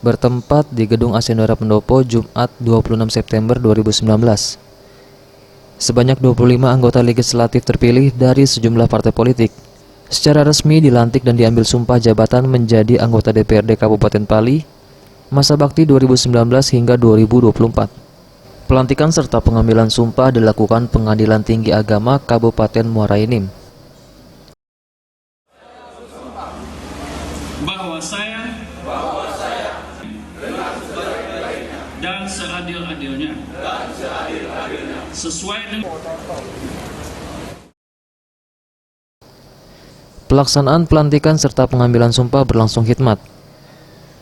bertempat di Gedung Asyendora Pendopo Jumat 26 September 2019. Sebanyak 25 anggota legislatif terpilih dari sejumlah partai politik secara resmi dilantik dan diambil sumpah jabatan menjadi anggota DPRD Kabupaten Pali masa bakti 2019 hingga 2024. Pelantikan serta pengambilan sumpah dilakukan Pengadilan Tinggi Agama Kabupaten Muara Enim. Bahwa saya dan seadil-adilnya sesuai dengan Pelaksanaan pelantikan serta pengambilan sumpah berlangsung khidmat.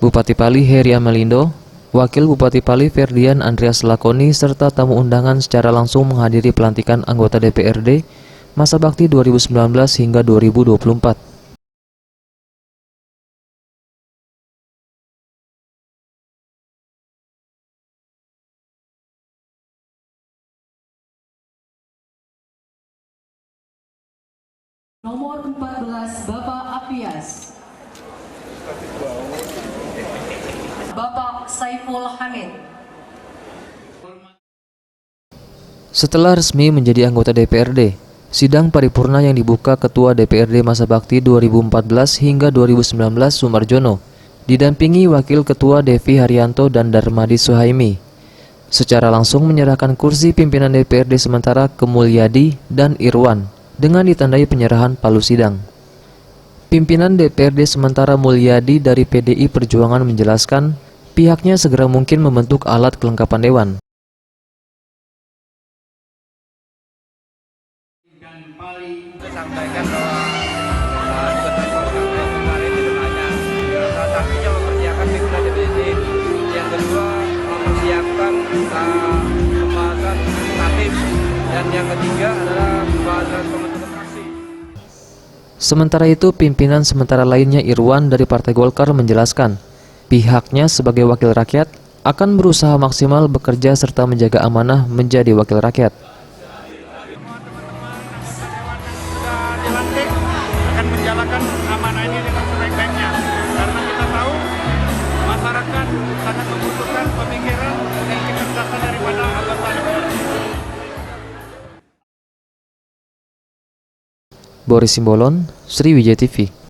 Bupati Pali Heri Amalindo, Wakil Bupati Pali Ferdian Andreas Lakoni serta tamu undangan secara langsung menghadiri pelantikan anggota DPRD masa bakti 2019 hingga 2024. Nomor 14 Bapak Apias, Bapak Saiful Hamid. Setelah resmi menjadi anggota DPRD, sidang paripurna yang dibuka Ketua DPRD masa bakti 2014 hingga 2019 Sumarjono, didampingi Wakil Ketua Devi Haryanto dan Darmadi Suhaimi, secara langsung menyerahkan kursi pimpinan DPRD sementara ke Mulyadi dan Irwan, dengan ditandai penyerahan palu sidang. Pimpinan DPRD sementara Mulyadi dari PDI Perjuangan menjelaskan pihaknya segera mungkin membentuk alat kelengkapan dewan. Sampaikan bahwa kemarin itu banyak. Salah satunya mempersiapkan pimpinan DPRD. Yang kedua mempersiapkan pembahasan tatip. Dan yang ketiga adalah pembahasan pembentukan fraksi. Sementara itu, pimpinan sementara lainnya Irwan dari Partai Golkar menjelaskan, pihaknya sebagai wakil rakyat akan berusaha maksimal bekerja serta menjaga amanah menjadi wakil rakyat. Dilantik akan menjalankan amanah ini dengan sebaik-baiknya, karena kita tahu masyarakat sangat membutuhkan pemikiran dan kecerdasan daripada anggota DPR. Boris Simbolon, Sriwijaya TV.